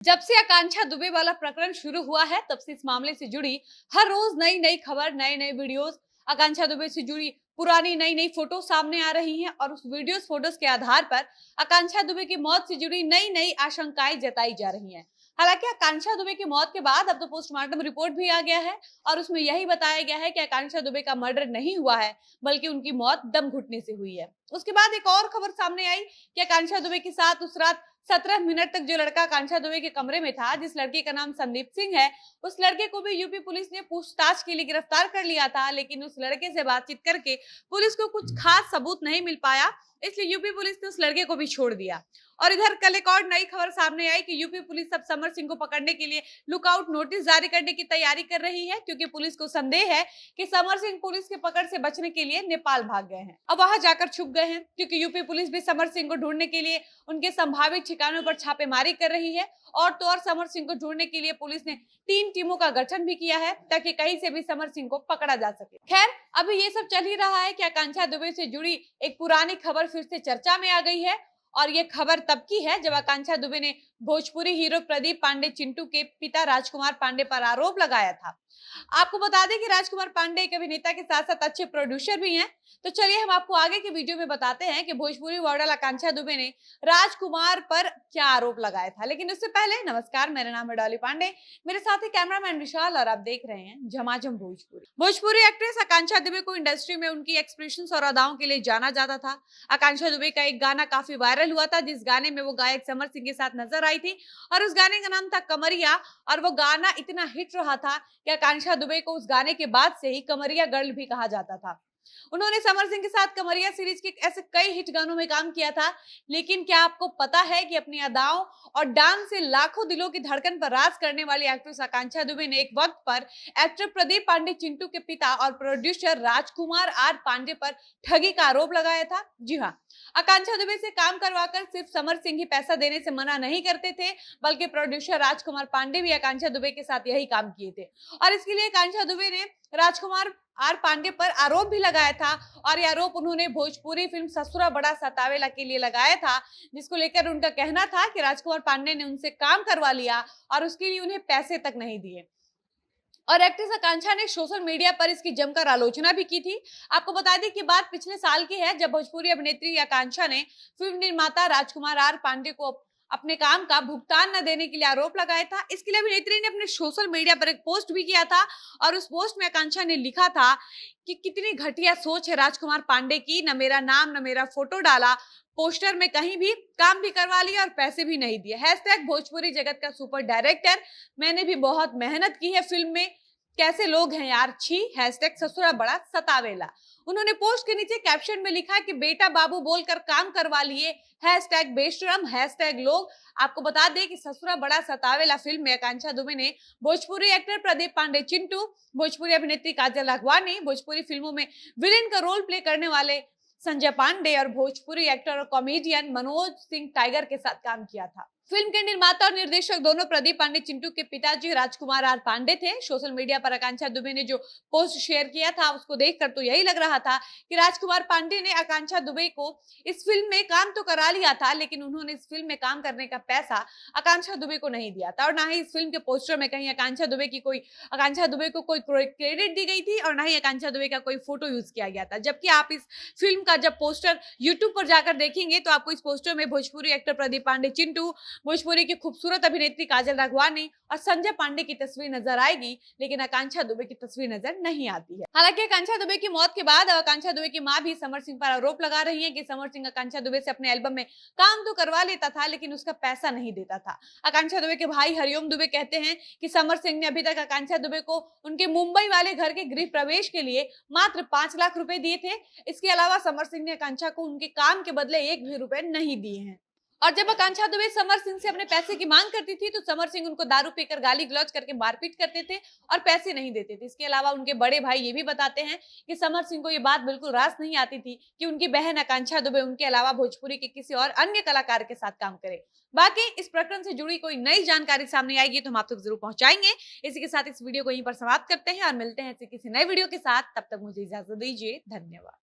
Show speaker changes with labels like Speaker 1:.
Speaker 1: जब से आकांक्षा दुबे वाला प्रकरण शुरू हुआ है तब से इस मामले से जुड़ी हर रोज नई नई खबर, नए नए वीडियोस, आकांक्षा दुबे से जुड़ी पुरानी नई नई फोटो सामने आ रही हैं और उस वीडियोस फोटोस के आधार पर आकांक्षा दुबे की मौत से जुड़ी नई नई आशंकाएं जताई जा रही हैं। हालांकि आकांक्षा दुबे की मौत के बाद अब तो पोस्टमार्टम रिपोर्ट भी आ गया है और उसमें यही बताया गया है कि आकांक्षा दुबे का मर्डर नहीं हुआ है बल्कि उनकी मौत दम घुटने से हुई है। उसके बाद एक और खबर सामने आई कि आकांक्षा दुबे के साथ उस रात 17 मिनट तक जो लड़का आकांक्षा दुबे के कमरे में था, जिस लड़के का नाम संदीप सिंह है, उस लड़के को भी यूपी पुलिस ने पूछताछ के लिए गिरफ्तार कर लिया था। लेकिन उस लड़के से बातचीत करके पुलिस को कुछ खास सबूत नहीं मिल पाया, इसलिए यूपी पुलिस ने उस लड़के को भी छोड़ दिया। और इधर कल एक और नई खबर सामने आई कि यूपी पुलिस अब समर सिंह को पकड़ने के लिए लुकआउट नोटिस जारी करने की तैयारी कर रही है, क्योंकि पुलिस को संदेह है कि समर सिंह पुलिस के पकड़ से बचने के लिए नेपाल भाग गए हैं। अब वहां जाकर छुप गए हैं, क्योंकि यूपी पुलिस भी समर सिंह को ढूंढने के लिए उनके संभावित ठिकानों पर छापेमारी कर रही है। और तो और समर सिंह को ढूंढने के लिए पुलिस ने 3 टीमों का गठन भी किया है ताकि कहीं से भी समर सिंह को पकड़ा जा सके। खैर, अभी ये सब चल ही रहा है कि आकांक्षा दुबे से जुड़ी एक पुरानी खबर फिर से चर्चा में आ गई है। और ये खबर तब की है जब आकांक्षा दुबे ने भोजपुरी हीरो प्रदीप पांडे चिंटू के पिता राजकुमार पांडे पर आरोप लगाया था। आपको बता दें कि राजकुमार पांडे एक अभिनेता के साथ साथ अच्छे प्रोड्यूसर भी हैं। तो चलिए हम आपको आगे के वीडियो में बताते हैं कि भोजपुरी मॉडल आकांक्षा दुबे ने राजकुमार पर क्या आरोप लगाया था। लेकिन उससे पहले नमस्कार, मेरा नाम है डॉली पांडे, मेरे साथ ही कैमरामैन विशाल और आप देख रहे हैं झमाझम भोजपुरी। भोजपुरी एक्ट्रेस आकांक्षा दुबे को इंडस्ट्री में उनकी एक्सप्रेशंस और अदाओं के लिए जाना जाता था। आकांक्षा दुबे का एक गाना काफी वायरल हुआ था, जिस गाने में वो गायक समर सिंह के साथ नजर आई थी और उस गाने का नाम था कमरिया। और वो गाना इतना हिट रहा था कि आकांक्षा दुबे को उस गाने के बाद से ही कमरिया गर्ल भी कहा जाता था। उन्होंने समर सिंह के साथ कमरिया सीरीज के ऐसे कई हिट गानों में काम किया था। लेकिन क्या आपको पता है कि अपनी अदाओं और डांस से लाखों दिलों की धड़कन पर राज करने वाली एक्ट्रेस आकांक्षा दुबे ने एक वक्त पर एक्टर प्रदीप पांडे चिंटू के पिता और प्रोड्यूसर राजकुमार आर पांडे पर ठगी का आरोप लगाया था। जी हाँ, आकांक्षा दुबे से काम करवाकर सिर्फ समर सिंह ही पैसा देने से मना नहीं करते थे, बल्कि प्रोड्यूसर राजकुमार पांडे भी आकांक्षा दुबे के साथ यही काम किए थे। और इसके लिए आकांक्षा दुबे ने राजकुमार आर पांडे पर आरोप भी लगाया था। और यह आरोप उन्होंने भोजपुरी फिल्म ससुरा बड़ा सतावेला के लिए लगाया था, जिसको लेकर उनका कहना था कि राजकुमार पांडे ने उनसे काम करवा लिया और उसके लिए उन्हें पैसे तक नहीं दिए। और एक्ट्रेस आकांक्षा ने सोशल मीडिया पर इसकी जमकर आलोचना भी की थी। आपको बता दें कि बात पिछले साल की है, जब भोजपुरी अभिनेत्री आकांक्षा ने फिल्म निर्माता राजकुमार आर पांडे को अपने काम का भुगतान न देने के लिए आरोप लगाया था। इसके लिए अभिनेत्री ने अपने सोशल मीडिया पर एक पोस्ट भी किया था और उस पोस्ट में आकांक्षा ने लिखा था कि कितनी घटिया सोच है राजकुमार पांडे की, न मेरा नाम न मेरा फोटो डाला, पोस्टर में कहीं भी काम भी करवा लिया और पैसे भी नहीं दिए। हैशटैग भोजपुरी जगत का सुपर डायरेक्टर, मैंने भी बहुत मेहनत की है फिल्म में, कैसे लोग हैं यार, छी। हैशटैग ससुरा बड़ा सतावेला। उन्होंने पोस्ट के नीचे कैप्शन में लिखा कि बेटा बाबू बोलकर काम करवा लिए, हैशटैग बेशरम, हैशटैग लोग। आपको बता दें कि ससुरा बड़ा सतावेला फिल्म में आकांक्षा दुबे ने भोजपुरी एक्टर प्रदीप पांडे चिंटू, भोजपुरी अभिनेत्री काजल अगवानी, भोजपुरी फिल्मों में विलेन का रोल प्ले करने वाले संजय पांडे और भोजपुरी एक्टर और कॉमेडियन मनोज सिंह टाइगर के साथ काम किया था। फिल्म के निर्माता और निर्देशक दोनों प्रदीप पांडे चिंटू के पिताजी राजकुमार आर पांडे थे। सोशल मीडिया पर आकांक्षा दुबे ने जो पोस्ट शेयर किया था उसको देखकर तो यही लग रहा था कि राजकुमार पांडे ने आकांक्षा दुबे को इस फिल्म में काम तो करा लिया था, लेकिन उन्होंने इस फिल्म में काम करने का पैसा आकांक्षा दुबे को नहीं दिया था और ना ही इस फिल्म के पोस्टर में कहीं आकांक्षा दुबे को कोई क्रेडिट दी गई थी और ना ही आकांक्षा दुबे का कोई फोटो यूज किया गया था। जबकि आप इस फिल्म का जब पोस्टर यूट्यूब पर जाकर देखेंगे तो आपको इस पोस्टर में भोजपुरी एक्टर प्रदीप पांडे चिंटू, भोजपुरी की खूबसूरत अभिनेत्री काजल राघवानी और संजय पांडे की तस्वीर नजर आएगी, लेकिन आकांक्षा दुबे की तस्वीर नजर नहीं आती है। हालांकि आकांक्षा दुबे की मौत के बाद आकांक्षा दुबे की मां भी समर सिंह पर आरोप लगा रही है कि समर सिंह आकांक्षा दुबे से अपने एल्बम में काम तो करवा लेता था, लेकिन उसका पैसा नहीं देता था। आकांक्षा दुबे के भाई हरिओम दुबे कहते हैं कि समर सिंह ने अभी तक आकांक्षा दुबे को उनके मुंबई वाले घर के गृह प्रवेश के लिए मात्र 5 लाख रुपए दिए थे। इसके अलावा समर सिंह ने आकांक्षा को उनके काम के बदले 1 भी रुपए नहीं दिए हैं। और जब आकांक्षा दुबे समर सिंह से अपने पैसे की मांग करती थी तो समर सिंह उनको दारू पीकर गाली गलौज करके मारपीट करते थे और पैसे नहीं देते थे। इसके अलावा उनके बड़े भाई ये भी बताते हैं कि समर सिंह को ये बात बिल्कुल रास नहीं आती थी कि उनकी बहन आकांक्षा दुबे उनके अलावा भोजपुरी के किसी और अन्य कलाकार के साथ काम करे। बाकी इस प्रकरण से जुड़ी कोई नई जानकारी सामने आएगी तो हम आप तक जरूर पहुंचाएंगे। इसी के साथ इस वीडियो को यहीं पर समाप्त करते हैं और मिलते हैं किसी नए वीडियो के साथ। तब तक मुझे इजाजत दीजिए। धन्यवाद।